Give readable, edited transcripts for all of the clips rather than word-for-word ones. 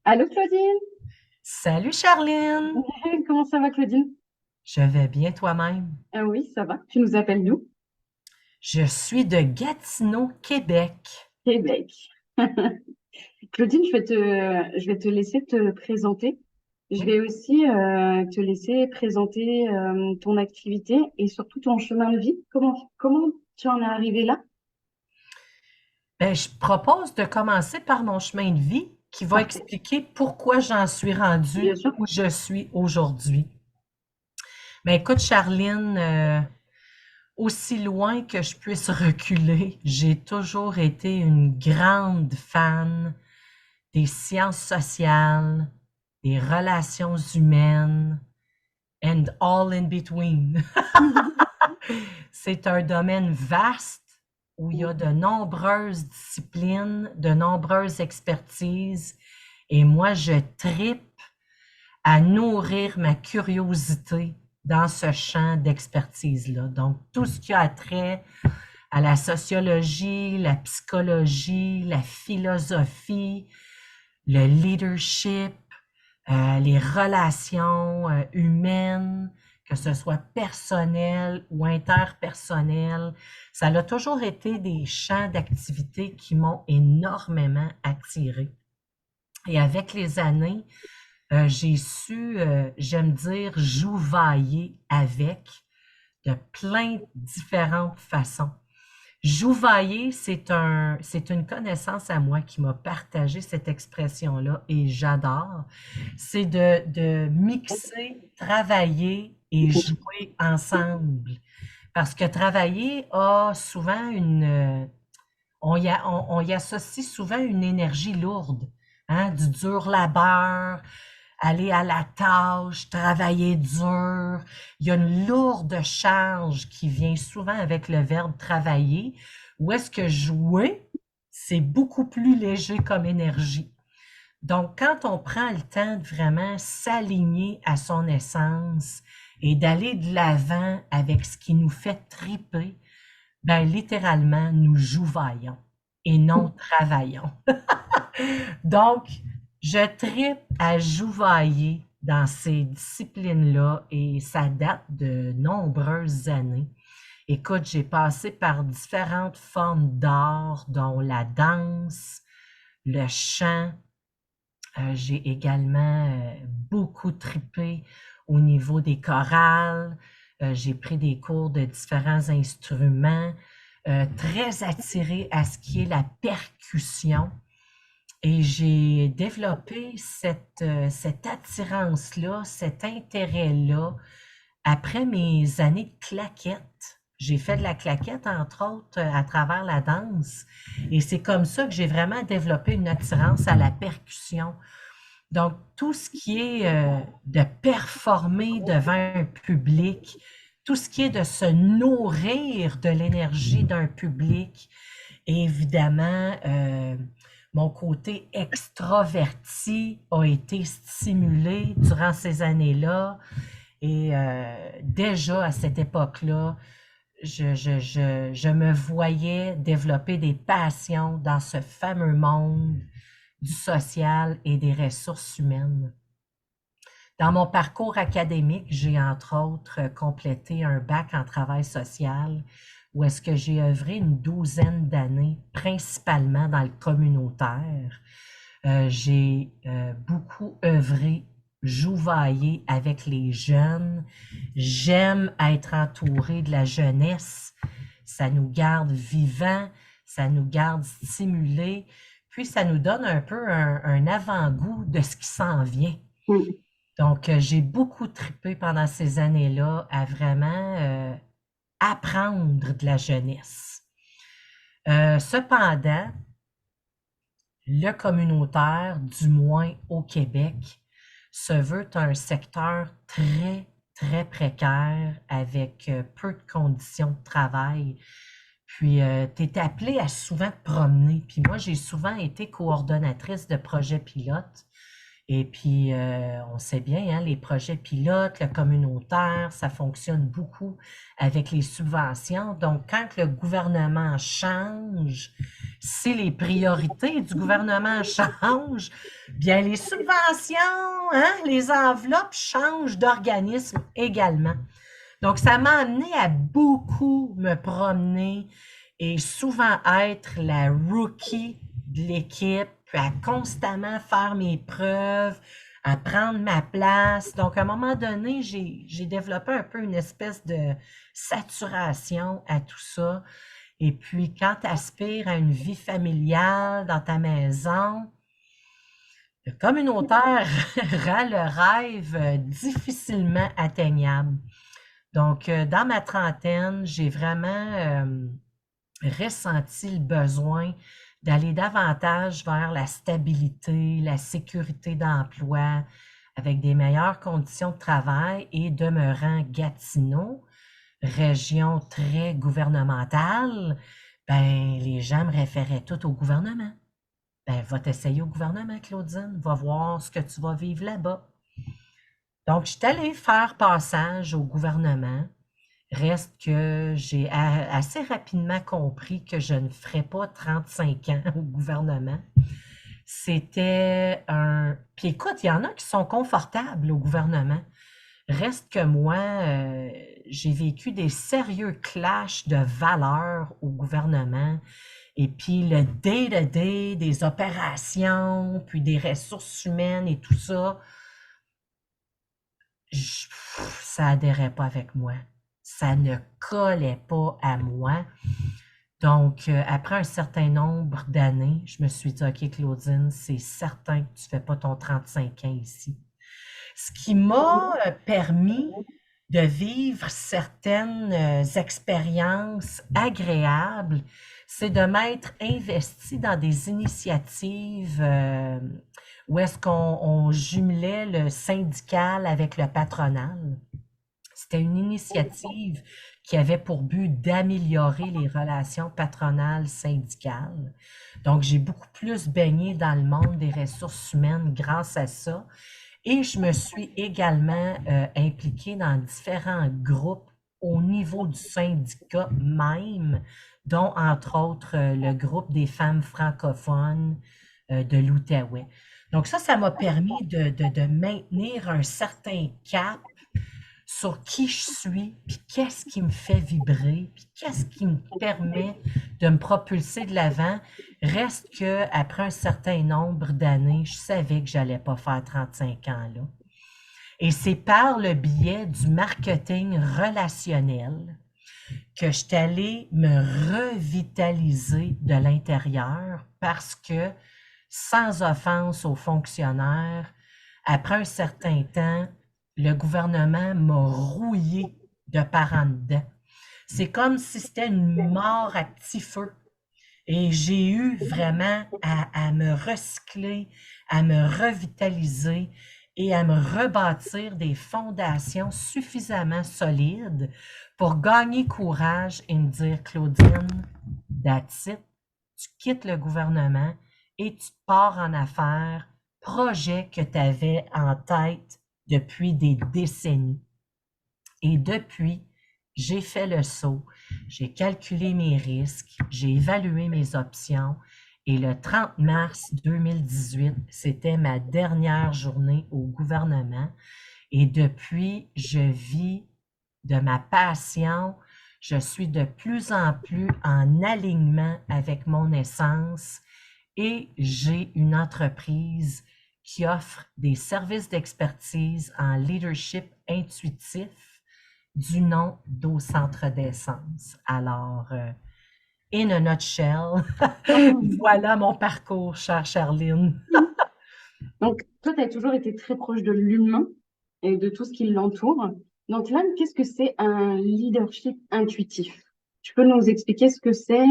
Allô Claudine? Salut Charline, Comment ça va Claudine? je vais bien toi-même. Ah oui, ça va. Tu nous appelles d'où? Je suis de Gatineau, Québec. Québec. Claudine, je vais te laisser te présenter. Je Oui. vais aussi te laisser présenter ton activité et surtout ton chemin de vie. Comment tu en es arrivé là? Ben, je propose de commencer par mon chemin de vie qui va Parfait. expliquer pourquoi j'en suis Bien rendue sûr. où je suis aujourd'hui. Ben, écoute Charline, aussi loin que je puisse reculer, j'ai toujours été une grande fan des sciences sociales, des relations humaines, and all in between. C'est un domaine vaste où il y a de nombreuses disciplines, de nombreuses expertises, et moi, je tripe à nourrir ma curiosité dans ce champ d'expertise-là. Donc, tout ce qui a trait à la sociologie, la psychologie, la philosophie, le leadership, les relations humaines, que ce soit personnel ou interpersonnel. Ça a toujours été des champs d'activité qui m'ont énormément attirée. Et avec les années, j'ai su, j'aime dire, jouvailler avec de plein de différentes façons. Jouvailler, c'est une connaissance à moi qui m'a partagé cette expression-là et j'adore. C'est de mixer, travailler et jouer ensemble. Parce que travailler a souvent on y associe souvent une énergie lourde, hein, du dur labeur, aller à la tâche, travailler dur. Il y a une lourde charge qui vient souvent avec le verbe travailler, ou est-ce que jouer, c'est beaucoup plus léger comme énergie. Donc, quand on prend le temps de vraiment s'aligner à son essence et d'aller de l'avant avec ce qui nous fait triper, ben littéralement, nous jouvaillons et non travaillons. Donc, je tripe à jouvailler dans ces disciplines-là et ça date de nombreuses années. Écoute, j'ai passé par différentes formes d'art, dont la danse, le chant. J'ai également beaucoup tripé au niveau des chorales. J'ai pris des cours de différents instruments, très attirée à ce qui est la percussion. Et j'ai développé cette attirance-là, cet intérêt-là après mes années de claquette. J'ai fait de la claquette, entre autres, à travers la danse. Et c'est comme ça que j'ai vraiment développé une attirance à la percussion. Donc, tout ce qui est de performer devant un public, tout ce qui est de se nourrir de l'énergie d'un public, et évidemment, mon côté extraverti a été stimulé durant ces années-là. Et déjà à cette époque-là, je me voyais développer des passions dans ce fameux monde du social et des ressources humaines. Dans mon parcours académique, j'ai entre autres complété un bac en travail social où est-ce que j'ai œuvré une douzaine d'années, principalement dans le communautaire. J'ai beaucoup œuvré, jouvaillé avec les jeunes. J'aime être entourée de la jeunesse. Ça nous garde vivants, ça nous garde stimulés, puis ça nous donne un peu un avant-goût de ce qui s'en vient. Mm. Donc, j'ai beaucoup trippé pendant ces années-là à vraiment apprendre de la jeunesse. Cependant, le communautaire, du moins au Québec, se veut un secteur très, très précaire avec peu de conditions de travail. Puis, tu es appelé à souvent te promener. Puis moi, j'ai souvent été coordonnatrice de projets pilotes Et puis, on sait bien, hein, les projets pilotes, le communautaire, ça fonctionne beaucoup avec les subventions. Donc, quand le gouvernement change, si les priorités du gouvernement changent, bien les subventions, hein, les enveloppes changent d'organisme également. Donc, ça m'a amené à beaucoup me promener et souvent être la rookie de l'équipe, puis à constamment faire mes preuves, à prendre ma place. Donc, à un moment donné, j'ai développé un peu une espèce de saturation à tout ça. Et puis, quand tu aspires à une vie familiale dans ta maison, le communautaire rend le rêve difficilement atteignable. Donc, dans ma trentaine, j'ai vraiment ressenti le besoin d'aller davantage vers la stabilité, la sécurité d'emploi, avec des meilleures conditions de travail et demeurant Gatineau, région très gouvernementale, ben les gens me référaient tout au gouvernement. Ben, va t'essayer au gouvernement, Claudine, va voir ce que tu vas vivre là-bas. Donc, je suis allée faire passage au gouvernement. Reste que j'ai assez rapidement compris que je ne ferais pas 35 ans au gouvernement. C'était un... Puis écoute, il y en a qui sont confortables au gouvernement. Reste que moi, j'ai vécu des sérieux clashs de valeurs au gouvernement. Et puis le day-to-day des opérations, puis des ressources humaines et tout ça, ça adhérait pas avec moi. Ça ne collait pas à moi. Donc, après un certain nombre d'années, je me suis dit, OK, Claudine, c'est certain que tu ne fais pas ton 35 ans ici. Ce qui m'a permis de vivre certaines expériences agréables, c'est de m'être investie dans des initiatives où est-ce qu'on jumelait le syndical avec le patronal. C'était une initiative qui avait pour but d'améliorer les relations patronales syndicales. Donc, j'ai beaucoup plus baigné dans le monde des ressources humaines grâce à ça. Et je me suis également impliquée dans différents groupes au niveau du syndicat même, dont entre autres le groupe des femmes francophones de l'Outaouais. Donc ça m'a permis de maintenir un certain cap sur qui je suis, puis qu'est-ce qui me fait vibrer, puis qu'est-ce qui me permet de me propulser de l'avant. Reste que après un certain nombre d'années, je savais que j'allais pas faire 35 ans là. Et c'est par le biais du marketing relationnel que je suis allée me revitaliser de l'intérieur parce que, sans offense aux fonctionnaires, après un certain temps, le gouvernement m'a rouillé de par en dedans. C'est comme si c'était une mort à petit feu. Et j'ai eu vraiment à me recycler, à me revitaliser et à me rebâtir des fondations suffisamment solides pour gagner courage et me dire, Claudine, that's it, tu quittes le gouvernement et tu pars en affaires, projet que tu avais en tête depuis des décennies. Et depuis, j'ai fait le saut, j'ai calculé mes risques, j'ai évalué mes options et le 30 mars 2018, c'était ma dernière journée au gouvernement et depuis, je vis de ma passion, je suis de plus en plus en alignement avec mon essence et j'ai une entreprise qui offre des services d'expertise en leadership intuitif du nom d'Au Centre d'essence. Alors, in a nutshell, voilà mon parcours, chère Charline. Donc, toi, tu as toujours été très proche de l'humain et de tout ce qui l'entoure. Donc là, qu'est-ce que c'est un leadership intuitif? Tu peux nous expliquer ce que c'est?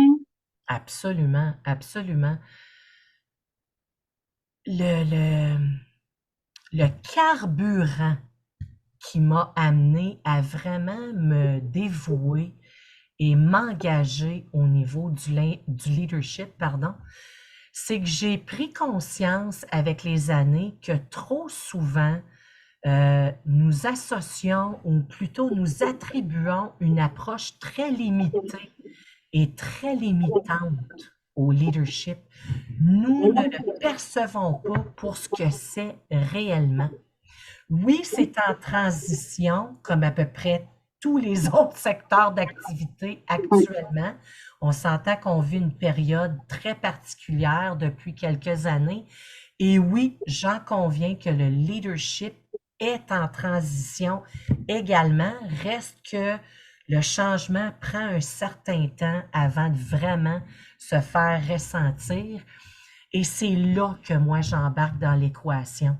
Absolument, absolument. Le, le carburant qui m'a amené à vraiment me dévouer et m'engager au niveau du leadership, pardon, C'est que j'ai pris conscience avec les années que trop souvent, nous associons ou plutôt nous attribuons une approche très limitée et très limitante au leadership. Nous ne le percevons pas pour ce que c'est réellement. Oui, c'est en transition, comme à peu près tous les autres secteurs d'activité actuellement. On s'entend qu'on vit une période très particulière depuis quelques années. Et oui, j'en conviens que le leadership est en transition également. Reste que le changement prend un certain temps avant de vraiment se faire ressentir. Et c'est là que moi, j'embarque dans l'équation.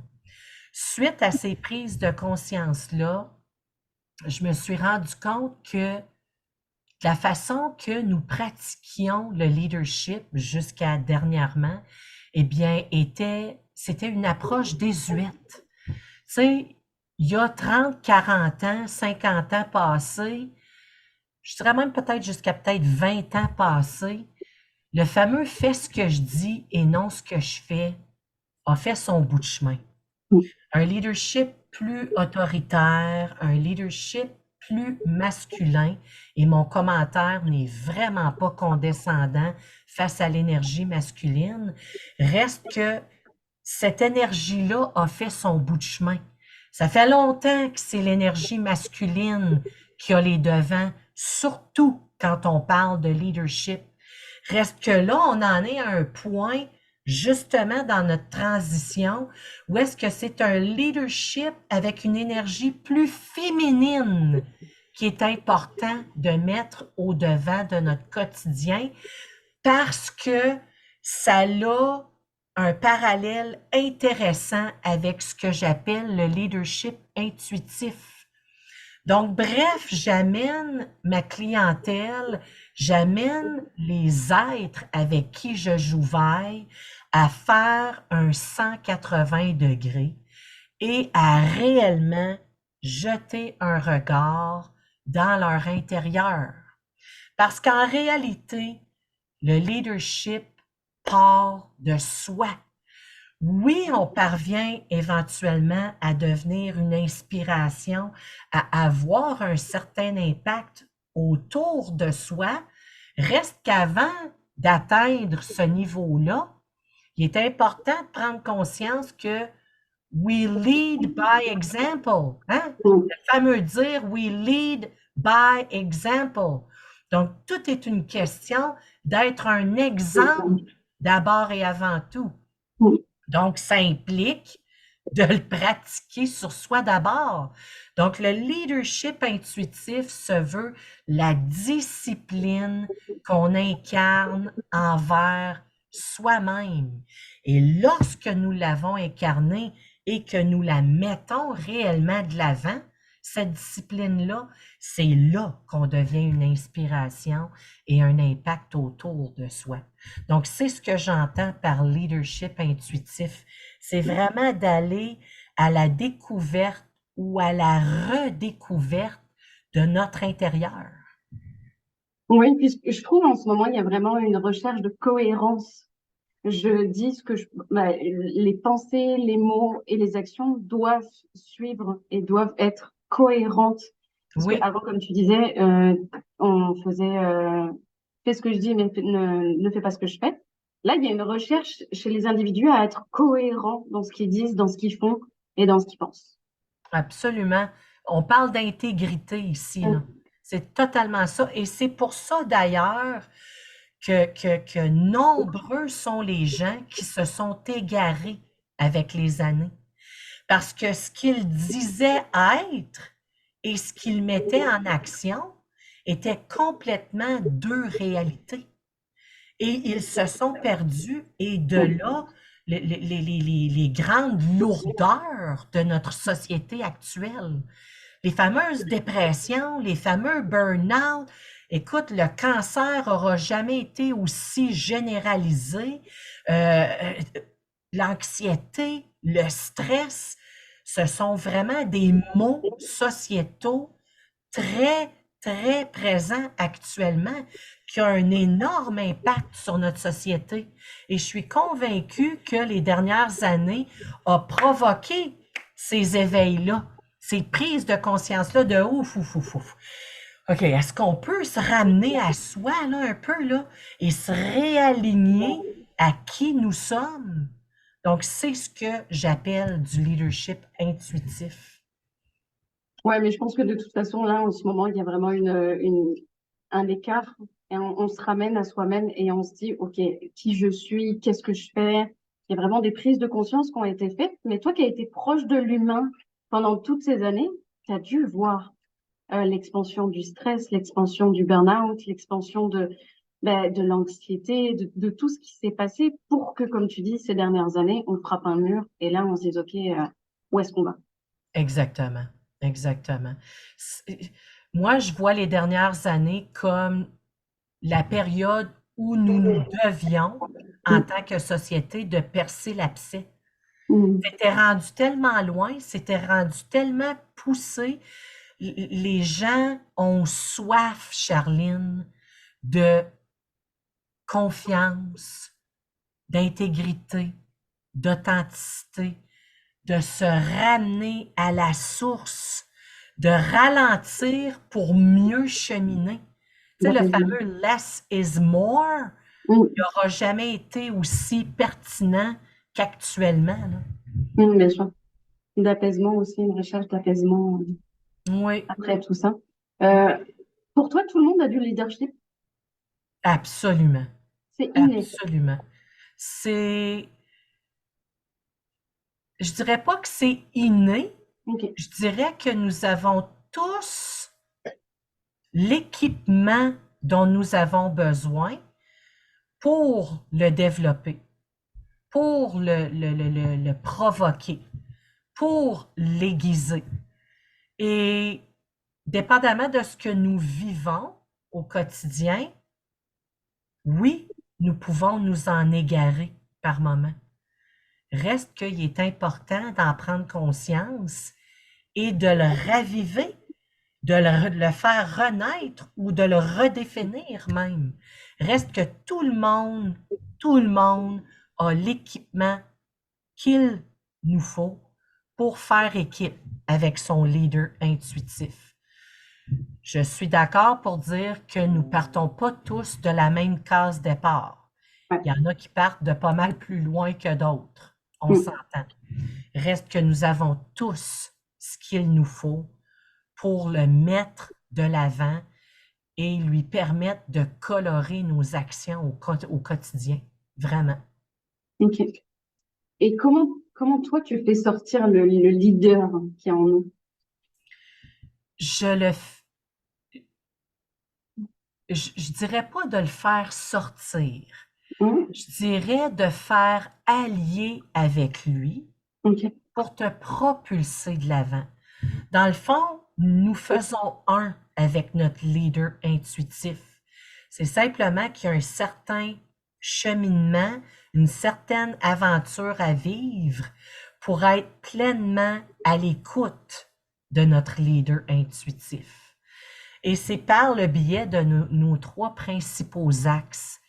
Suite à ces prises de conscience-là, je me suis rendu compte que la façon que nous pratiquions le leadership jusqu'à dernièrement, eh bien, c'était une approche désuète. Tu sais, il y a 30, 40 ans, 50 ans passés, je dirais même peut-être jusqu'à peut-être 20 ans passés, le fameux fais ce que je dis et non ce que je fais a fait son bout de chemin. Un leadership plus autoritaire, un leadership plus masculin, et mon commentaire n'est vraiment pas condescendant face à l'énergie masculine, reste que cette énergie-là a fait son bout de chemin. Ça fait longtemps que c'est l'énergie masculine qui a les devants, surtout quand on parle de leadership. Reste que là, on en est à un point, justement, dans notre transition, où est-ce que c'est un leadership avec une énergie plus féminine qui est important de mettre au devant de notre quotidien parce que ça a un parallèle intéressant avec ce que j'appelle le leadership intuitif. Donc, bref, j'amène ma clientèle, j'amène les êtres avec qui je joue veille à faire un 180 degrés et à réellement jeter un regard dans leur intérieur. Parce qu'en réalité, le leadership part de soi. Oui, on parvient éventuellement à devenir une inspiration, à avoir un certain impact autour de soi. Reste qu'avant d'atteindre ce niveau-là, il est important de prendre conscience que we lead by example. Hein? Le fameux dire we lead by example. Donc, tout est une question d'être un exemple d'abord et avant tout. Donc, ça implique de le pratiquer sur soi d'abord. Donc, le leadership intuitif se veut la discipline qu'on incarne envers soi-même. Et lorsque nous l'avons incarnée et que nous la mettons réellement de l'avant, cette discipline-là, c'est là qu'on devient une inspiration et un impact autour de soi. Donc, c'est ce que j'entends par leadership intuitif. C'est vraiment d'aller à la découverte ou à la redécouverte de notre intérieur. Oui, puisque je trouve en ce moment, il y a vraiment une recherche de cohérence. Je dis ce que les pensées, les mots et les actions doivent suivre et doivent être cohérentes. Parce que Oui, avant, comme tu disais, on faisait fais ce que je dis, mais ne fais pas ce que je fais. Là, il y a une recherche chez les individus à être cohérents dans ce qu'ils disent, dans ce qu'ils font et dans ce qu'ils pensent. absolument. On parle d'intégrité ici, là. C'est totalement ça. Et c'est pour ça, d'ailleurs, que nombreux sont les gens qui se sont égarés avec les années. Parce que ce qu'ils disaient être et ce qu'ils mettaient en action étaient complètement deux réalités. Et ils se sont perdus et de là, les grandes lourdeurs de notre société actuelle. Les fameuses dépressions, les fameux burn-out. Écoute, le cancer aura jamais été aussi généralisé. Euh, L'anxiété, le stress, ce sont vraiment des maux sociétaux très, très présent actuellement qui a un énorme impact sur notre société. Et je suis convaincue que les dernières années ont provoqué ces éveils-là, ces prises de conscience-là de ouf, ouf, ouf, ouf. OK, est-ce qu'on peut se ramener à soi, là, un peu, là, et se réaligner à qui nous sommes? Donc, c'est ce que j'appelle du leadership intuitif. Ouais, mais je pense que de toute façon, là, en ce moment, il y a vraiment un écart et on se ramène à soi-même et on se dit, OK, qui je suis, qu'est-ce que je fais? Il y a vraiment des prises de conscience qui ont été faites. Mais toi qui as été proche de l'humain pendant toutes ces années, tu as dû voir l'expansion du stress, l'expansion du burn-out, l'expansion de l'anxiété, de tout ce qui s'est passé pour que, comme tu dis, ces dernières années, on frappe un mur et là, on se dise, OK, où est-ce qu'on va? Exactement, exactement. Moi, je vois les dernières années comme la période où nous nous devions, en Mm, tant que société, de percer l'abcès. mm, C'était rendu tellement loin, c'était rendu tellement poussé. Les gens ont soif, Charline, de confiance, d'intégrité, d'authenticité, de se ramener à la source, de ralentir pour mieux cheminer. Tu sais, le d'apaisement. fameux less is more, il Mm, n'aura jamais été aussi pertinent qu'actuellement, là. bien sûr. D'apaisement aussi, une recherche d'apaisement Oui, après tout ça. Euh, pour toi, tout le monde a du leadership, absolument, c'est inné. absolument. C'est, je dirais pas que c'est inné, Ok. je dirais que nous avons tous l'équipement dont nous avons besoin pour le développer, pour le provoquer, pour l'aiguiser. Et dépendamment de ce que nous vivons au quotidien, oui, nous pouvons nous en égarer par moments. Reste qu'il est important d'en prendre conscience et de le raviver, de le faire renaître ou de le redéfinir même. Reste que tout le monde a l'équipement qu'il nous faut pour faire équipe avec son leader intuitif. Je suis d'accord pour dire que nous partons pas tous de la même case départ. Ouais. Il y en a qui partent de pas mal plus loin que d'autres. On Mm. s'entend. Reste que nous avons tous ce qu'il nous faut pour le mettre de l'avant et lui permettre de colorer nos actions au quotidien. Vraiment. Ok. Et comment toi, tu fais sortir le leader qui est en nous? Je le, je dirais pas de le faire sortir. Mm. Je dirais de faire allier avec lui Ok. pour te propulser de l'avant. Dans le fond, nous faisons un avec notre leader intuitif. C'est simplement qu'il y a un certain cheminement, une certaine aventure à vivre pour être pleinement à l'écoute de notre leader intuitif. Et c'est par le biais de nos trois principaux axes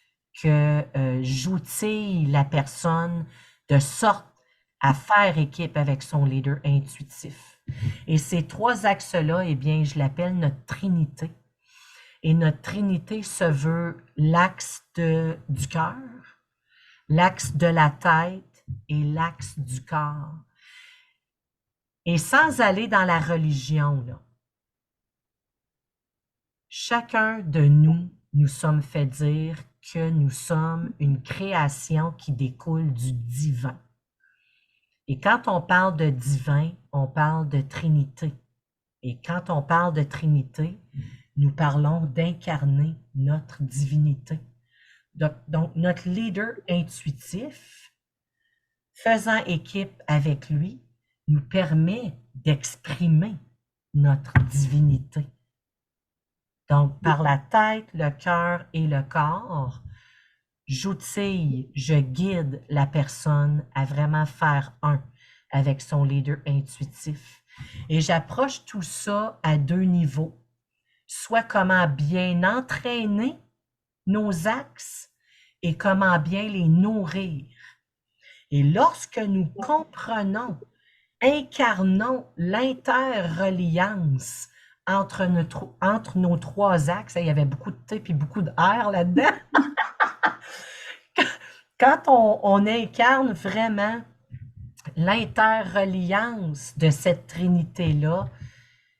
que j'outille la personne de sorte à faire équipe avec son leader intuitif. Et ces trois axes-là, eh bien, je l'appelle notre trinité. Et notre trinité se veut l'axe du cœur, l'axe de la tête et l'axe du corps. Et sans aller dans la religion, là, chacun de nous, nous sommes fait dire que nous sommes une création qui découle du divin. Et quand on parle de divin, on parle de Trinité. Et quand on parle de Trinité, nous parlons d'incarner notre divinité. Donc, notre leader intuitif, faisant équipe avec lui, nous permet d'exprimer notre divinité. Donc, par la tête, le cœur et le corps, j'outille, je guide la personne à vraiment faire un avec son leader intuitif. Et j'approche tout ça à deux niveaux. soit comment bien entraîner nos axes et comment bien les nourrir. Et lorsque nous comprenons, incarnons l'interreliance entre nos trois axes, il y avait beaucoup de T et beaucoup de R là-dedans, quand on incarne vraiment l'interreliance de cette trinité-là,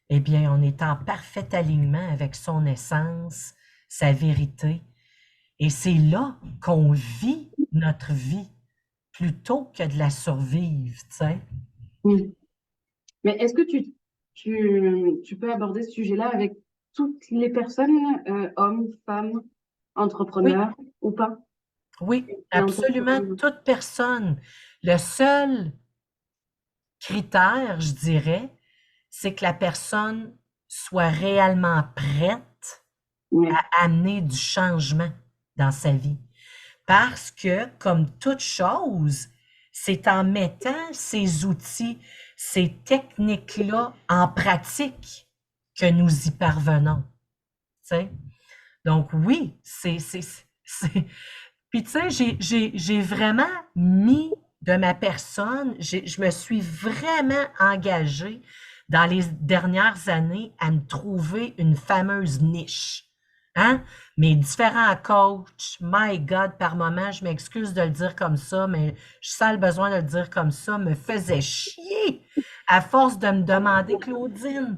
eh bien, on est en parfait alignement avec son essence, sa vérité. Et c'est là qu'on vit notre vie plutôt que de la survivre, tu sais. Mm. Mais est-ce que tu peux aborder ce sujet-là avec toutes les personnes, hommes, femmes, Oui, entrepreneurs ou pas? oui, Et en tant absolument que... toute personne. Le seul critère, je dirais, c'est que la personne soit réellement prête Ouais. à amener du changement dans sa vie. Parce que, comme toute chose, c'est en mettant ces outils, ces techniques-là en pratique que nous y parvenons. Tu sais? Donc oui, Puis tu sais, j'ai vraiment mis de ma personne, je me suis vraiment engagée dans les dernières années à me trouver une fameuse niche. Hein? Mes différents coachs, my God, par moment, je m'excuse de le dire comme ça, mais je sens le besoin de le dire comme ça, me faisait chier à force de me demander, Claudine,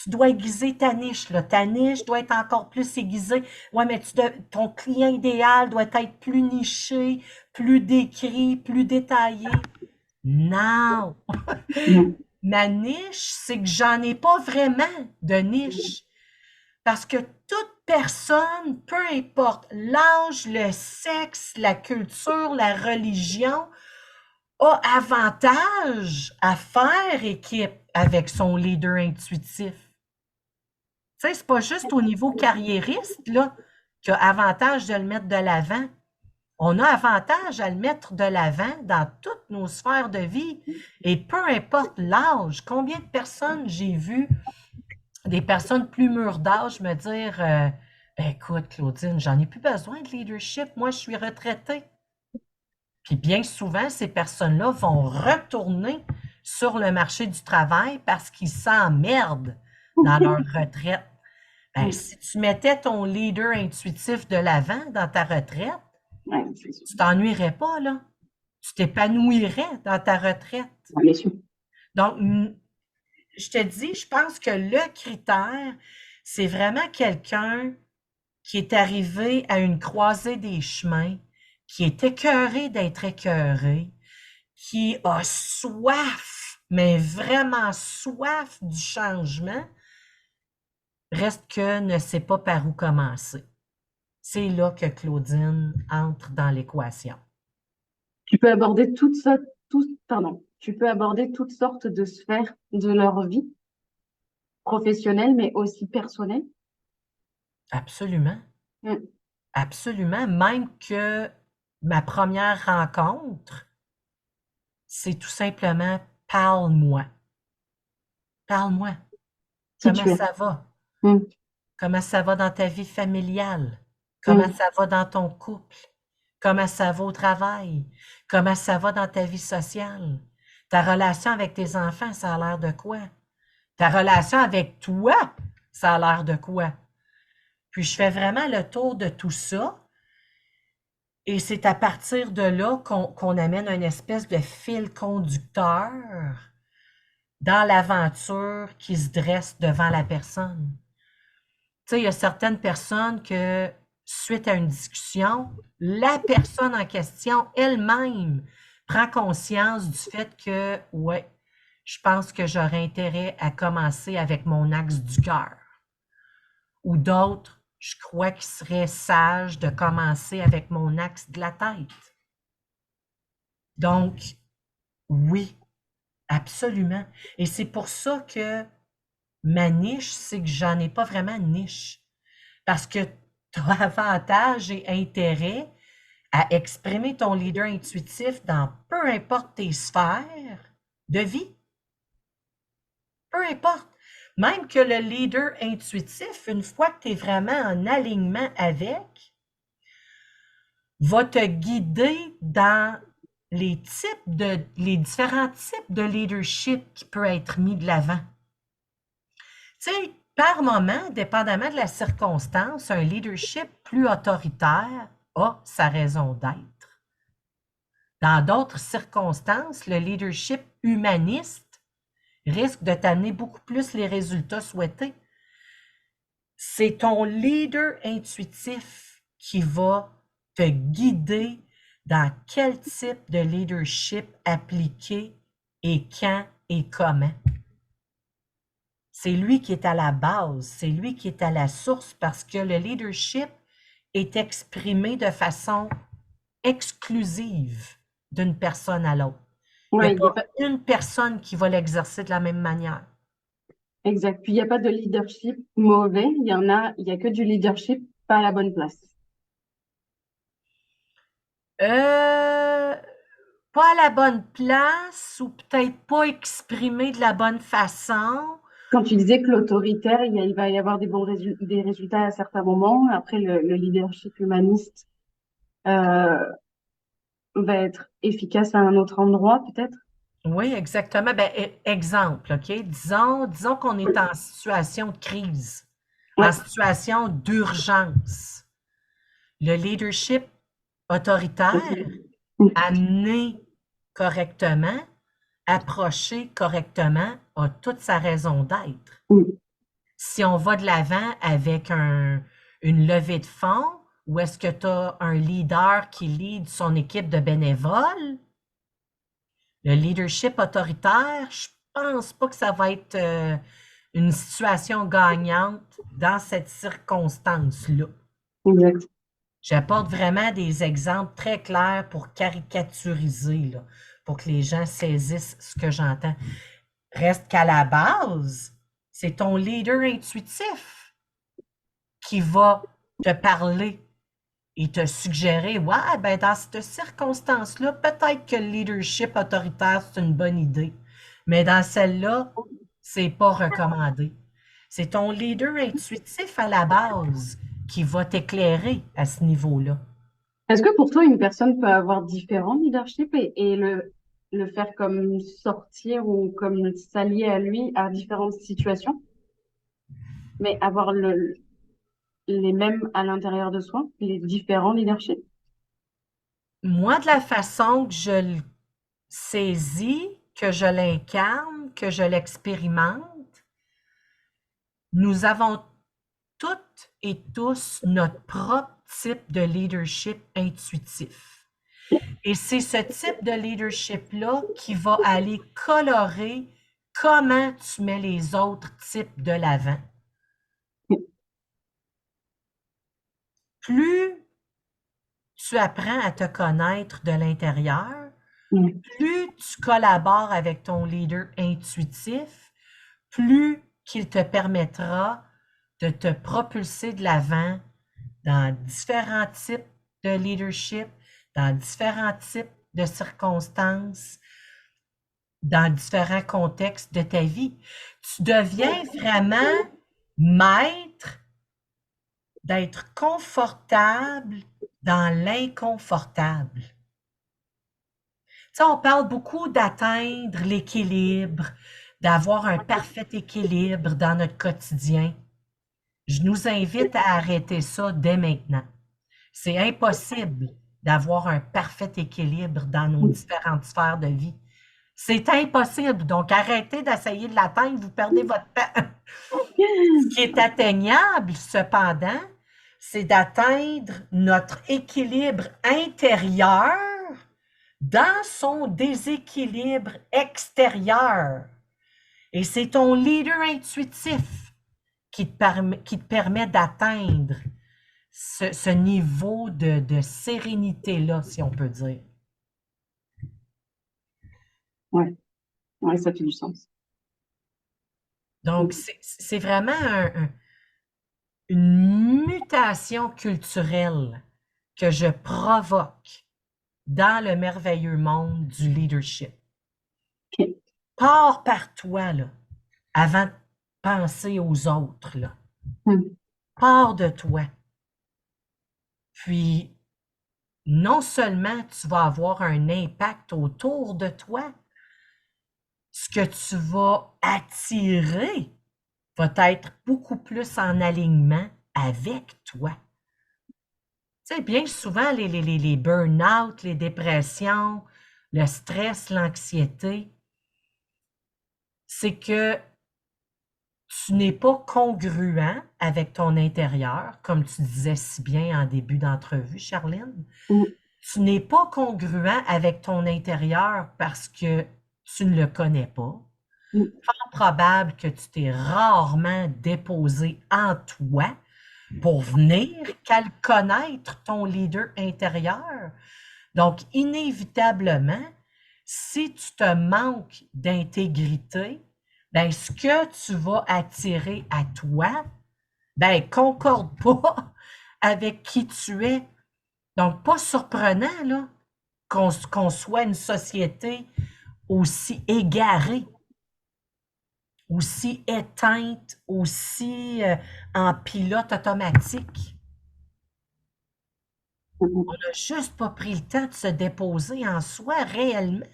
tu dois aiguiser ta niche, là. Ta niche doit être encore plus aiguisée. Ouais, mais ton client idéal doit être plus niché, plus décrit, plus détaillé. Non! Mm. Ma niche, c'est que j'en ai pas vraiment de niche. Parce que toute personne, peu importe l'âge, le sexe, la culture, la religion, a avantage à faire équipe avec son leader intuitif. Tu sais, c'est pas juste au niveau carriériste, là, qu'il y a avantage de le mettre de l'avant. On a avantage à le mettre de l'avant dans toutes nos sphères de vie. Et peu importe l'âge, combien de personnes j'ai vu, des personnes plus mûres d'âge, me dire écoute, Claudine, j'en ai plus besoin de leadership, moi, je suis retraitée. Puis bien souvent, ces personnes-là vont retourner sur le marché du travail parce qu'ils s'emmerdent dans leur retraite. Ben, Mm. si tu mettais ton leader intuitif de l'avant dans ta retraite, Ouais, c'est sûr. tu t'ennuierais pas, là. Tu t'épanouirais dans ta retraite. Ouais, bien sûr. Donc, je te dis, je pense que le critère, c'est vraiment quelqu'un qui est arrivé à une croisée des chemins, qui est écœuré d'être écœuré, qui a soif, mais vraiment soif du changement, reste que ne sait pas par où commencer. C'est là que Claudine entre dans l'équation. Tu peux aborder pardon, tu peux aborder toutes sortes de sphères de leur vie, professionnelle, mais aussi personnelle. Absolument, Mm. absolument. Même que ma première rencontre, c'est tout simplement parle-moi. Parle-moi. Qui Comment tu es. ça va? Mm. Comment ça va dans ta vie familiale? Comment Mm. ça va dans ton couple? Comment ça va au travail? Comment ça va dans ta vie sociale? Ta relation avec tes enfants, ça a l'air de quoi? Ta relation avec toi, ça a l'air de quoi? Puis je fais vraiment le tour de tout ça et c'est à partir de là qu'on amène une espèce de fil conducteur dans l'aventure qui se dresse devant la personne. Tu sais, il y a certaines personnes que, suite à une discussion, la personne en question elle-même prend conscience du fait que, ouais, je pense que j'aurais intérêt à commencer avec mon axe du cœur. Ou d'autres, je crois qu'il serait sage de commencer avec mon axe de la tête. Donc, oui, absolument. Et c'est pour ça que ma niche, c'est que j'en ai pas vraiment de niche. Parce que tu as avantage et intérêt à exprimer ton leader intuitif dans peu importe tes sphères de vie. Peu importe. Même que le leader intuitif, une fois que tu es vraiment en alignement avec, va te guider dans les différents types de leadership qui peuvent être mis de l'avant. Tu sais, par moment, dépendamment de la circonstance, un leadership plus autoritaire a sa raison d'être. Dans d'autres circonstances, le leadership humaniste risque de t'amener beaucoup plus les résultats souhaités. C'est ton leader intuitif qui va te guider dans quel type de leadership appliquer et quand et comment. C'est lui qui est à la base, c'est lui qui est à la source parce que le leadership est exprimé de façon exclusive d'une personne à l'autre. Il n'y a Ouais, pas une personne qui va l'exercer de la même manière. exact. Puis il n'y a pas de leadership mauvais, il y a que du leadership pas à la bonne place. Pas à la bonne place ou peut-être pas exprimé de la bonne façon. Quand tu disais que l'autoritaire, il va y avoir des résultats à certains moments, après le leadership humaniste euh, va être efficace à un autre endroit, peut-être. Oui, exactement. Ben, exemple, OK? Disons qu'on est en situation de crise, en Ouais. situation d'urgence. Le leadership autoritaire, amené correctement, approché correctement, a toute sa raison d'être. Mm. Si on va de l'avant avec une levée de fonds, ou est-ce que tu as un leader qui lead son équipe de bénévoles? Le leadership autoritaire, je pense pas que ça va être une situation gagnante dans cette circonstance-là. Exact. J'apporte vraiment des exemples très clairs pour caricaturiser, là, pour que les gens saisissent ce que j'entends. Reste qu'à la base, c'est ton leader intuitif qui va te parler et te suggérer, ouais, ben dans cette circonstance-là, peut-être que le leadership autoritaire, c'est une bonne idée. Mais dans celle-là, c'est pas recommandé. C'est ton leader intuitif à la base qui va t'éclairer à ce niveau-là. Est-ce que pour toi, une personne peut avoir différents leaderships et le faire comme sortir ou comme s'allier à lui à différentes situations, mais avoir les mêmes à l'intérieur de soi, les différents leaderships? Moi, de la façon que je le saisis, que je l'incarne, que je l'expérimente, nous avons toutes et tous notre propre type de leadership intuitif. Et c'est ce type de leadership-là qui va aller colorer comment tu mets les autres types de l'avant. Plus tu apprends à te connaître de l'intérieur, Mm. plus tu collabores avec ton leader intuitif, plus qu'il te permettra de te propulser de l'avant dans différents types de leadership, dans différents types de circonstances, dans différents contextes de ta vie. Tu deviens vraiment maître d'être confortable dans l'inconfortable. Tu sais, on parle beaucoup d'atteindre l'équilibre, d'avoir un parfait équilibre dans notre quotidien. Je nous invite à arrêter ça dès maintenant. C'est impossible d'avoir un parfait équilibre dans nos différentes sphères de vie. C'est impossible. Donc, arrêtez d'essayer de l'atteindre, vous perdez votre temps. Ce qui est atteignable, cependant, c'est d'atteindre notre équilibre intérieur dans son déséquilibre extérieur. Et c'est ton leader intuitif qui te permet d'atteindre ce niveau de sérénité-là, si on peut dire. Ouais, ouais, ça fait du sens. Donc, c'est vraiment une mutation culturelle que je provoque dans le merveilleux monde du leadership. Ok. Pars par toi, là, avant de penser aux autres, là. Mm. Pars de toi. Puis, non seulement tu vas avoir un impact autour de toi, ce que tu vas attirer va être beaucoup plus en alignement avec toi. Tu sais, bien souvent, les burn-out, les dépressions, le stress, l'anxiété, c'est que tu n'es pas congruent avec ton intérieur, comme tu disais si bien en début d'entrevue, Charline. Mm. Tu n'es pas congruent avec ton intérieur parce que tu ne le connais pas. Mm. Fort probable que tu t'es rarement déposé en toi pour venir qu'à le connaître, ton leader intérieur. Donc, inévitablement, si tu te manques d'intégrité, ben, ce que tu vas attirer à toi, ben, concorde pas avec qui tu es. Donc, pas surprenant, là, qu'on soit une société aussi égarée, aussi éteinte, aussi en pilote automatique. On Mm. n'a juste pas pris le temps de se déposer en soi réellement.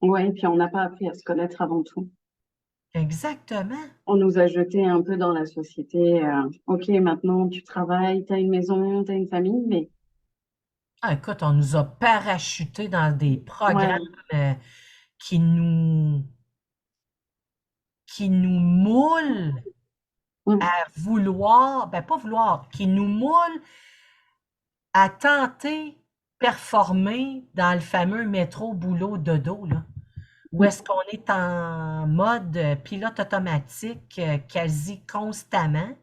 Ouais, et puis on n'a pas appris à se connaître avant tout. Exactement. On nous a jetés un peu dans la société. Ok, maintenant tu travailles, tu as une maison, tu as une famille, mais Ah, écoute, on nous a parachutés dans des programmes ouais, euh, qui nous, qui nous moulent mm, à vouloir, ben pas vouloir, qui nous moulent à tenter performer dans le fameux métro boulot dodo, là, où mm, est-ce qu'on est en mode pilote automatique quasi constamment,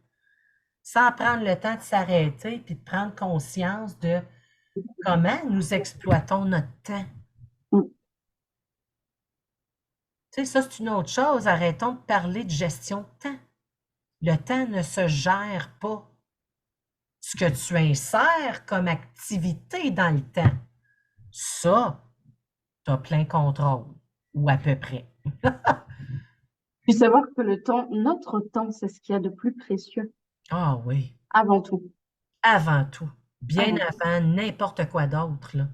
sans prendre le temps de s'arrêter puis de prendre conscience de comment nous exploitons notre temps. mm, Tu sais, ça, c'est une autre chose. Arrêtons de parler de gestion de temps. Le temps ne se gère pas. Ce que tu insères comme activité dans le temps, ça, tu as plein contrôle, ou à peu près. puis savoir que le temps, notre temps, c'est ce qu'il y a de plus précieux, Ah oui, avant tout, avant tout. Bien avant tout. avant n'importe quoi d'autre, là.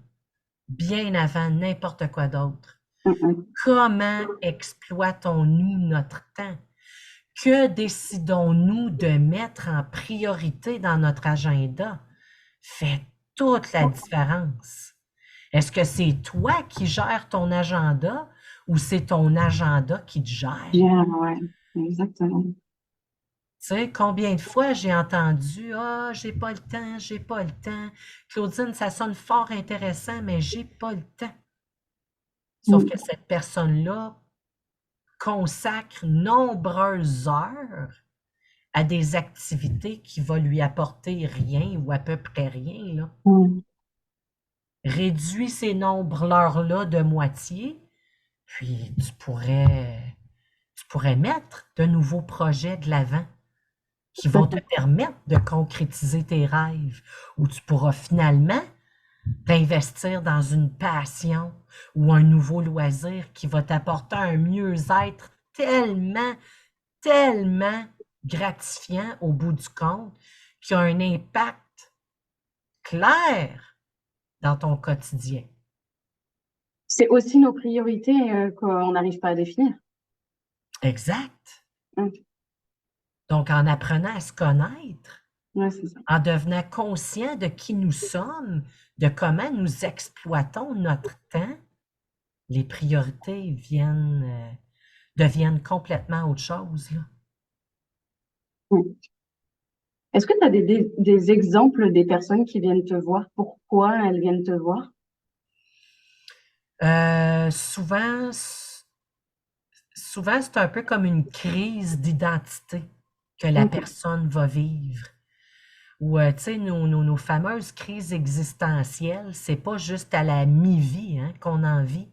Bien avant n'importe quoi d'autre. Mm, mm. Comment exploitons-nous notre temps? Que décidons-nous de mettre en priorité dans notre agenda? Fait toute la différence. Est-ce que c'est toi qui gères ton agenda ou c'est ton agenda qui te gère? Bien, ouais, exactement. Tu sais, combien de fois j'ai entendu Ah, j'ai pas le temps, j'ai pas le temps. Claudine, ça sonne fort intéressant, mais j'ai pas le temps. Sauf Mm, que cette personne-là consacre nombreuses heures à des activités qui vont lui apporter rien ou à peu près rien, là. mm. Réduis ces nombres-là de moitié, puis tu pourrais mettre de nouveaux projets de l'avant qui Tout à vont te fait. permettre de concrétiser tes rêves, où tu pourras finalement t'investir dans une passion ou un nouveau loisir qui va t'apporter un mieux-être tellement, tellement gratifiant au bout du compte, qui a un impact clair dans ton quotidien. C'est aussi nos priorités qu'on n'arrive pas à définir. Exact. Mm. Donc, en apprenant à se connaître, Ouais, c'est ça. en devenant conscient de qui nous sommes, de comment nous exploitons notre temps, les priorités deviennent complètement autre chose, là. Mm. Est-ce que tu as des exemples des personnes qui viennent te voir? Pourquoi elles viennent te voir? Souvent, souvent, c'est un peu comme une crise d'identité que la Ok. personne va vivre. Ou, tu sais, nos fameuses crises existentielles, c'est pas juste à la mi-vie hein, qu'on en vit.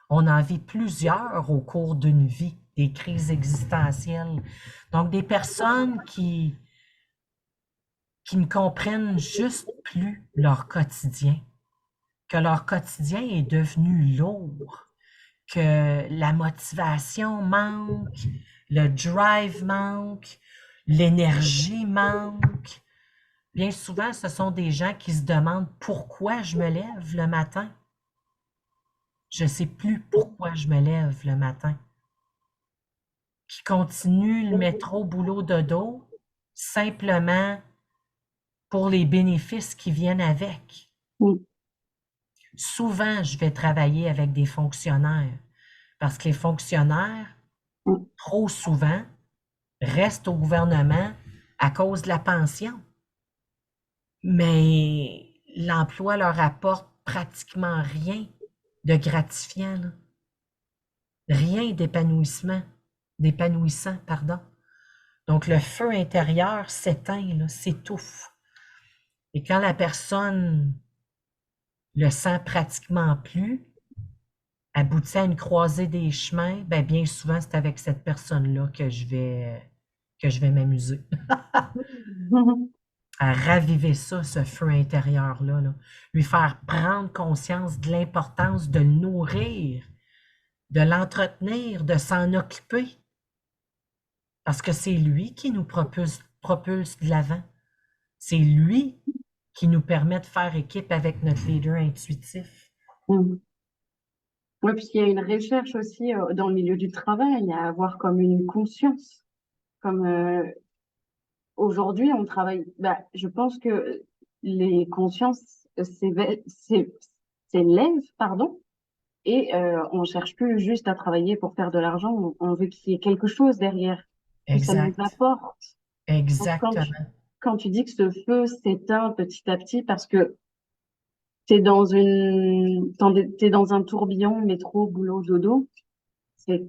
On en vit plusieurs au cours d'une vie, des crises existentielles. Donc, des personnes qui ne comprennent juste plus leur quotidien, que leur quotidien est devenu lourd, que la motivation manque, le drive manque, l'énergie manque. Bien souvent, ce sont des gens qui se demandent pourquoi je me lève le matin. Je ne sais plus pourquoi je me lève le matin. Qui continuent le métro, boulot, dodo, simplement pour les bénéfices qui viennent avec. Oui. Souvent, je vais travailler avec des fonctionnaires parce que les fonctionnaires, Mm. trop souvent, restent au gouvernement à cause de la pension. Mais l'emploi leur apporte pratiquement rien de gratifiant, là. Rien d'épanouissant, pardon. Donc, le feu intérieur s'éteint, là, s'étouffe. Et quand la personne le sent pratiquement plus, aboutit à une croisée des chemins, ben bien souvent, c'est avec cette personne-là que je vais m'amuser. À raviver ça, ce feu intérieur-là, là. Lui faire prendre conscience de l'importance de le nourrir, de l'entretenir, de s'en occuper. Parce que c'est lui qui nous propulse de l'avant. C'est lui qui nous permet de faire équipe avec notre leader intuitif. Mm. Oui, puisqu'il y a une recherche aussi dans le milieu du travail à avoir comme une conscience. Comme aujourd'hui, on travaille. Bah, je pense que les consciences s'élèvent, pardon, et on cherche plus juste à travailler pour faire de l'argent. On veut qu'il y ait quelque chose derrière, que ça nous Exact. apporte. Donc, Exactement. quand tu dis que ce feu s'éteint petit à petit parce que t'es dans un tourbillon, métro, boulot, dodo, c'est,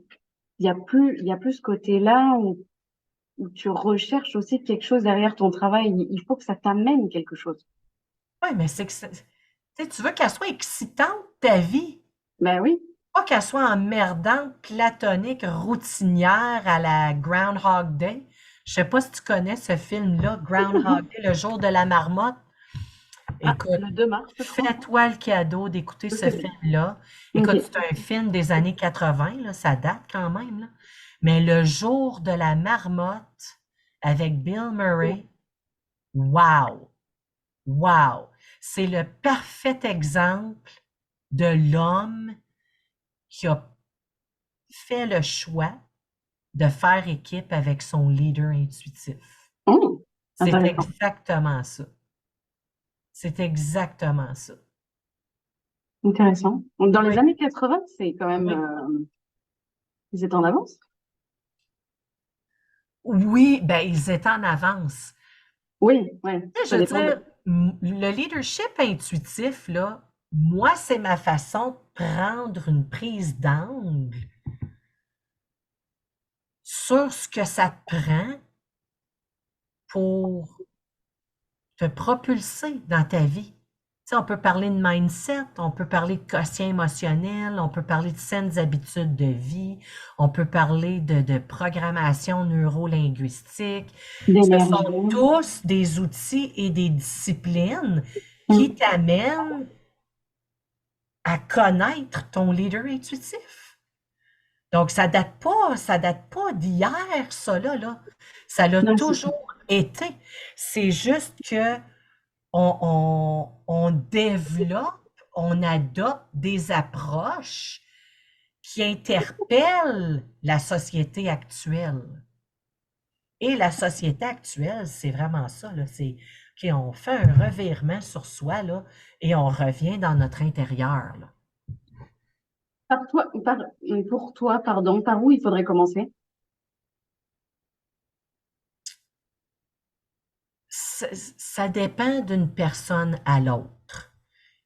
il y a plus ce côté-là où tu recherches aussi quelque chose derrière ton travail. Il faut que ça t'amène quelque chose. Oui, mais c'est que tu veux qu'elle soit excitante, ta vie. Ben oui. Pas qu'elle soit emmerdante, platonique, routinière à la Groundhog Day. Je sais pas si tu connais ce film-là, Groundhog Day, le jour de la marmotte. Ah, Écoute, le 2 mars, je crois. fais-toi le cadeau d'écouter ce Ok. film-là. Ok. Écoute, c'est un film des années 80, là, ça date quand même, là. Mais le jour de la marmotte avec Bill Murray, wow! Wow! C'est le parfait exemple de l'homme qui a fait le choix de faire équipe avec son leader intuitif. Oh, C'est intéressant. exactement ça. C'est exactement ça. Intéressant. Donc, dans les Oui, années 80, c'est quand même, oui. ils étaient en avance. Oui, ben ils étaient en avance. Oui, ouais, Tu sais, je ça veux dépend de. dire, le leadership intuitif, là, moi, c'est ma façon de prendre une prise d'angle sur ce que ça te prend pour te propulser dans ta vie. Tu sais, on peut parler de mindset, on peut parler de quotient émotionnel, on peut parler de saines habitudes de vie, on peut parler de programmation neurolinguistique. Ce sont D'énergie. tous des outils et des disciplines qui Mm. t'amènent à connaître ton leader intuitif. Donc, ça date pas d'hier, ça là. Ça l'a Non, c'est ça. toujours été. C'est juste que on développe, on adopte des approches qui interpellent la société actuelle. Et la société actuelle, c'est vraiment ça, là. C'est, OK, on fait un revirement sur soi, là, et on revient dans notre intérieur, là. Pour toi, pardon, par où il faudrait commencer? Ça dépend d'une personne à l'autre.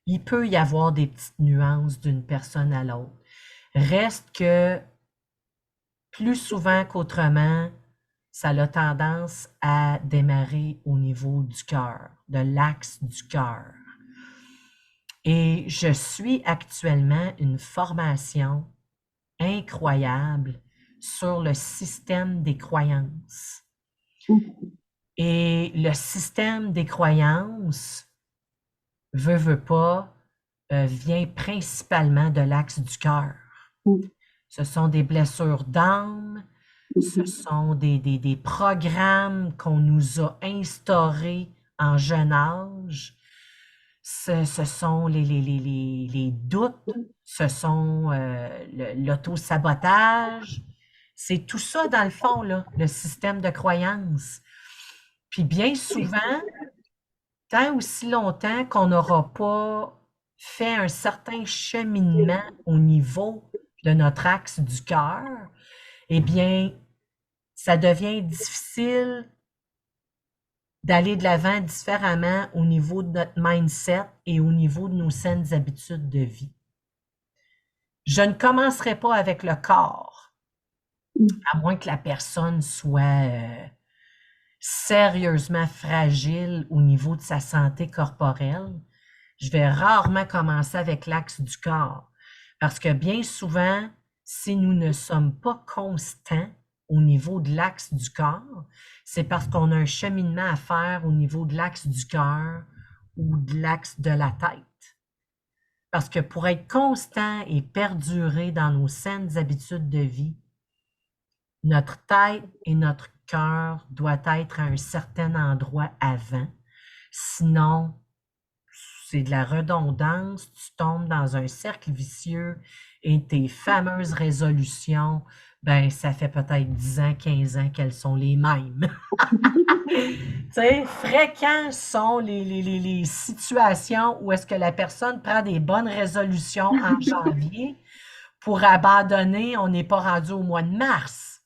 Il peut y avoir des petites nuances d'une personne à l'autre. Reste que plus souvent qu'autrement, ça a tendance à démarrer au niveau du cœur, de l'axe du cœur. Et je suis actuellement une formation incroyable sur le système des croyances. Mm. Et le système des croyances, veut pas, vient principalement de l'axe du cœur. Mm. Ce sont des blessures d'âme, ce Mhm. sont des programmes qu'on nous a instaurés en jeune âge. Ce sont les doutes, ce sont l'auto-sabotage. C'est tout ça, dans le fond, là, le système de croyance. Puis bien souvent, tant aussi longtemps qu'on n'aura pas fait un certain cheminement au niveau de notre axe du cœur, eh bien, ça devient difficile d'aller de l'avant différemment au niveau de notre mindset et au niveau de nos saines habitudes de vie. Je ne commencerai pas avec le corps, à moins que la personne soit sérieusement fragile au niveau de sa santé corporelle. Je vais rarement commencer avec l'axe du corps parce que bien souvent, si nous ne sommes pas constants au niveau de l'axe du corps, c'est parce qu'on a un cheminement à faire au niveau de l'axe du cœur ou de l'axe de la tête. Parce que pour être constant et perdurer dans nos saines habitudes de vie, notre tête et notre cœur doivent être à un certain endroit avant. Sinon, c'est de la redondance, tu tombes dans un cercle vicieux et tes fameuses résolutions, ben ça fait peut-être 10 ans, 15 ans qu'elles sont les mêmes. Tu sais, fréquents sont les situations où est-ce que la personne prend des bonnes résolutions en janvier pour abandonner, on n'est pas rendu au mois de mars.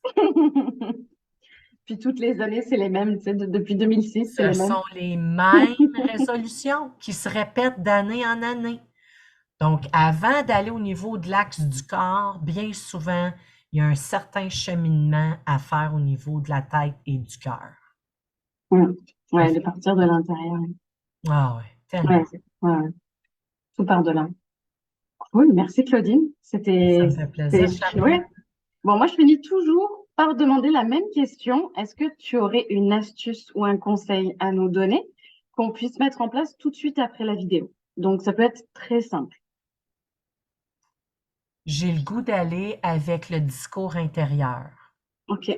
Puis toutes les années, c'est les mêmes, tu sais, depuis 2006, c'est Ce les mêmes. sont les mêmes résolutions qui se répètent d'année en année. Donc, avant d'aller au niveau de l'axe du corps, bien souvent, il y a un certain cheminement à faire au niveau de la tête et du cœur. Ouais, ouais, de Effectivement. partir de l'intérieur. Ah ouais, Ouais, tellement. ouais, ouais. Tout part de là. Cool, merci Claudine. Ça C'était, me fait plaisir, Charline. ouais. Bon, moi, je finis toujours par demander la même question. Est-ce que tu aurais une astuce ou un conseil à nous donner qu'on puisse mettre en place tout de suite après la vidéo? Donc, ça peut être très simple. J'ai le goût d'aller avec le discours intérieur. OK.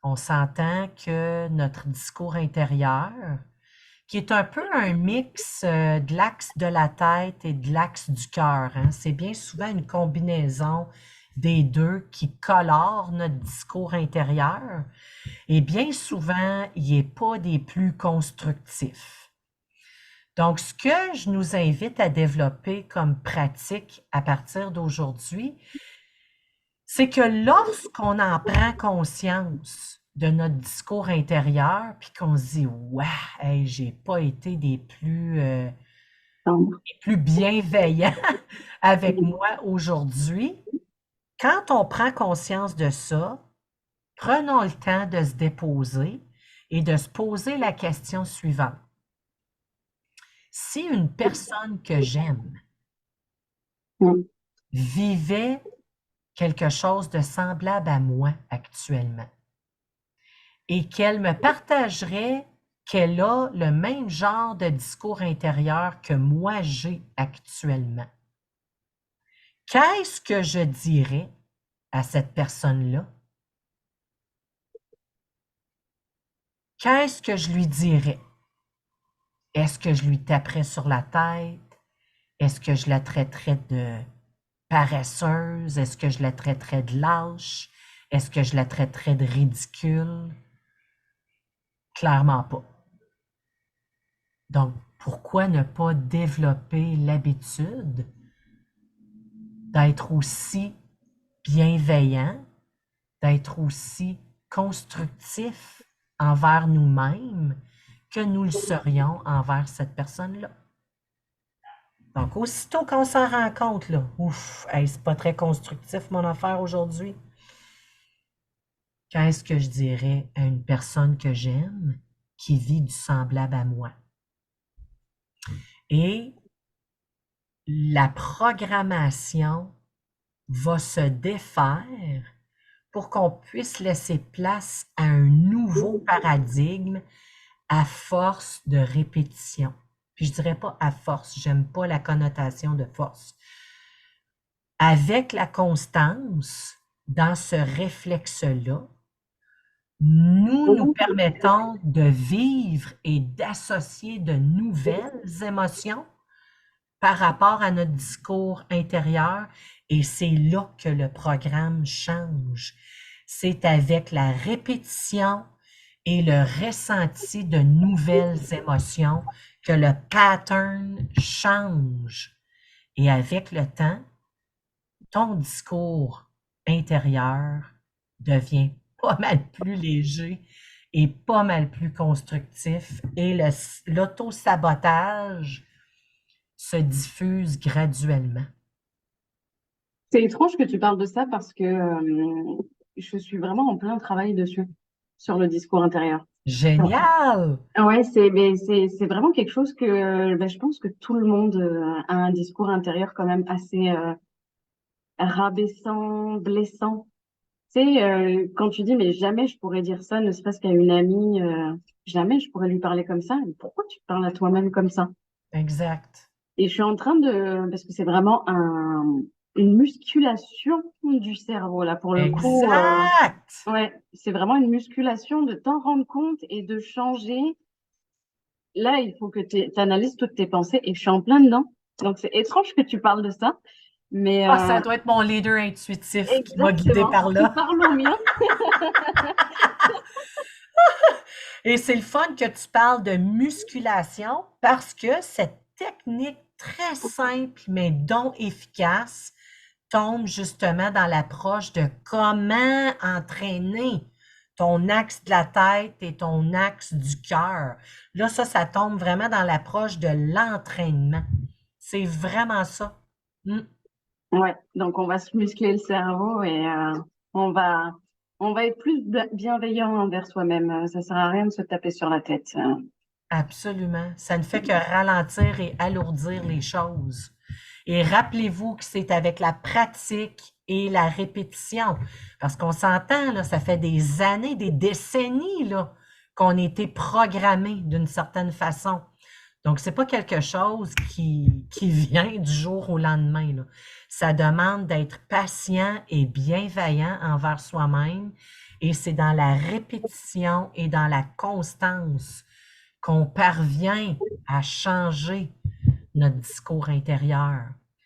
On s'entend que notre discours intérieur, qui est un peu un mix de l'axe de la tête et de l'axe du cœur, hein. C'est bien souvent une combinaison des deux qui colore notre discours intérieur. Et bien souvent, il n'est pas des plus constructifs. Donc, ce que je nous invite à développer comme pratique à partir d'aujourd'hui, c'est que lorsqu'on en prend conscience de notre discours intérieur, puis qu'on se dit, ouais, hey, j'ai pas été Donc, des plus bienveillants avec moi aujourd'hui. Quand on prend conscience de ça, prenons le temps de se déposer et de se poser la question suivante. Si une personne que j'aime mm, vivait quelque chose de semblable à moi actuellement et qu'elle me partagerait qu'elle a le même genre de discours intérieur que moi j'ai actuellement, qu'est-ce que je dirais à cette personne-là? Qu'est-ce que je lui dirais? Est-ce que je lui taperais sur la tête? Est-ce que je la traiterais de paresseuse? Est-ce que je la traiterais de lâche? Est-ce que je la traiterais de ridicule? Clairement pas. Donc, pourquoi ne pas développer l'habitude d'être aussi bienveillant, d'être aussi constructif envers nous-mêmes que nous le serions envers cette personne-là? Donc, aussitôt qu'on s'en rend compte, là, ouf, hey, c'est pas très constructif mon affaire aujourd'hui. Qu'est-ce que je dirais à une personne que j'aime qui vit du semblable à moi? Et la programmation va se défaire pour qu'on puisse laisser place à un nouveau paradigme à force de répétition. Puis je dirais pas à force, j'aime pas la connotation de force. avec la constance dans ce réflexe-là, nous permettons de vivre et d'associer de nouvelles émotions par rapport à notre discours intérieur et c'est là que le programme change. C'est avec la répétition et le ressenti de nouvelles émotions que le pattern change. Et avec le temps, ton discours intérieur devient pas mal plus léger et pas mal plus constructif et l'auto-sabotage se diffuse graduellement. C'est étrange que tu parles de ça parce que je suis vraiment en plein travail dessus, sur le discours intérieur. Génial! Ouais, c'est vraiment quelque chose que je pense que tout le monde a un discours intérieur quand même assez rabaissant, blessant. Tu sais, quand tu dis mais jamais je pourrais dire ça, ne serait-ce qu'à une amie, jamais je pourrais lui parler comme ça. Mais pourquoi tu te parles à toi-même comme ça? Exact. Et je suis en train parce que c'est vraiment une musculation du cerveau là pour le coup. Exact! Ouais, c'est vraiment une musculation de t'en rendre compte et de changer. Là, il faut que tu analyses toutes tes pensées et je suis en plein dedans. Donc c'est étrange que tu parles de ça, mais Ah, ça doit être mon leader intuitif qui m'a guidé exactement. par là. Parle au mien. Et c'est le fun que tu parles de musculation parce que cette technique très simple mais donc efficace tombe justement dans l'approche de comment entraîner ton axe de la tête et ton axe du cœur. Là, ça tombe vraiment dans l'approche de l'entraînement. C'est vraiment ça. Mm. Ouais, donc on va se muscler le cerveau et on va on va être plus bienveillant envers soi-même. Ça sert à rien de se taper sur la tête. Absolument. Ça ne fait que ralentir et alourdir les choses. Et rappelez-vous que c'est avec la pratique et la répétition. Parce qu'on s'entend, là, ça fait des années, des décennies, là, qu'on a été programmé d'une certaine façon. Donc, c'est pas quelque chose qui vient du jour au lendemain, là. Ça demande d'être patient et bienveillant envers soi-même. Et c'est dans la répétition et dans la constance qu'on parvient à changer notre discours intérieur.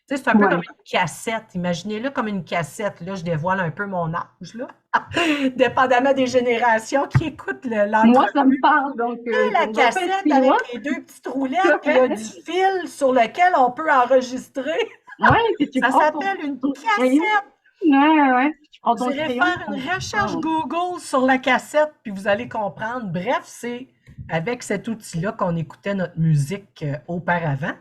Tu sais, c'est un peu comme Ouais. une cassette. Imaginez-le comme une cassette. Là, je dévoile un peu mon âge, là. Dépendamment des générations qui écoutent Moi, ça me l'entrevue. parle, donc La on ne doit pas être cassette si avec loin. les deux petites roulettes, puis il y a du fil sur lequel on peut enregistrer. Ouais, que tu Ça prends s'appelle une ton crayon. cassette. Ouais. Tu prends Vous ton irez crayon. faire une recherche Google sur la cassette, puis vous allez comprendre. Bref, c'est avec cet outil-là qu'on écoutait notre musique auparavant.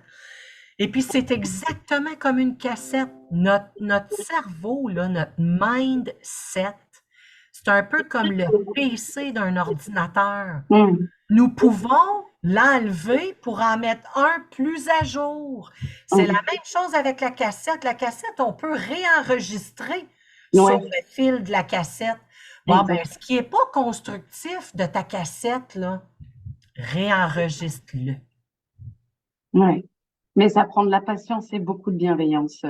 Et puis, c'est exactement comme une cassette. Notre cerveau, là, notre mindset, c'est un peu comme le PC d'un ordinateur. Hmm. Nous pouvons l'enlever pour en mettre un plus à jour. C'est la Hmm. même chose avec la cassette. La cassette, on peut réenregistrer sur Ouais, le fil de la cassette. Bon, ben, exact. ce qui n'est pas constructif de ta cassette, là, réenregistre-le. Ouais. Mais ça prend de la patience et beaucoup de bienveillance.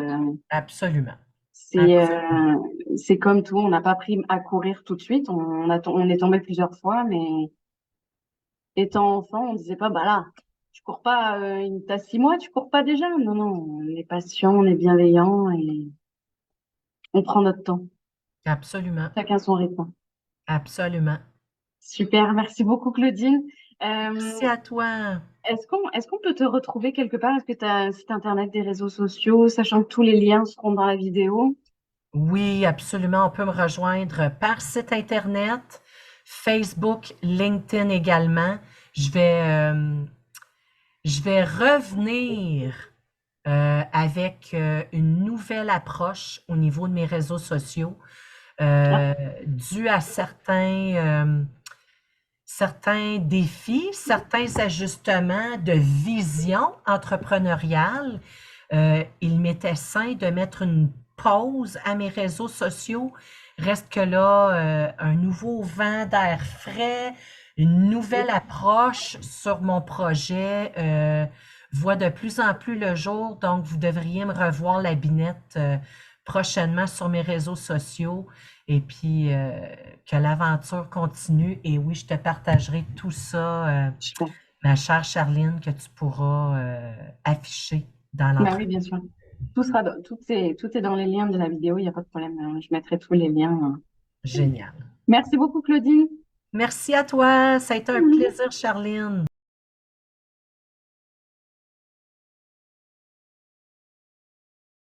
Absolument. C'est Absolument. c'est comme tout, on n'a pas pris à courir tout de suite. On est tombé plusieurs fois, mais étant enfant, on disait pas, bah là, tu cours pas, t'as 6 mois, tu cours pas déjà. Non, non, on est patient, on est bienveillant et on prend notre temps. Absolument. Chacun son rythme. Absolument. Super, merci beaucoup, Claudine. Euh, Merci à toi. est-ce qu'on peut te retrouver quelque part? Est-ce que tu as un site internet, des réseaux sociaux, sachant que tous les liens seront dans la vidéo? Oui, absolument. On peut me rejoindre par site Internet, Facebook, LinkedIn également. Je vais, euh, je vais revenir avec une nouvelle approche au niveau de mes réseaux sociaux, Ah, dû à certains défis, certains ajustements de vision entrepreneuriale. Il m'était sain de mettre une pause à mes réseaux sociaux. Reste que là, un nouveau vent d'air frais, une nouvelle approche sur mon projet voit de plus en plus le jour. Donc, vous devriez me revoir la binette prochainement sur mes réseaux sociaux et puis que l'aventure continue. Et oui, je te partagerai tout ça, Super. ma chère Charline, que tu pourras afficher dans Bah oui, l'entreprise. bien sûr. Tout est dans les liens de la vidéo, il n'y a pas de problème. Je mettrai tous les liens. Génial. Merci beaucoup, Claudine. Merci à toi. Ça a été un plaisir, Charline.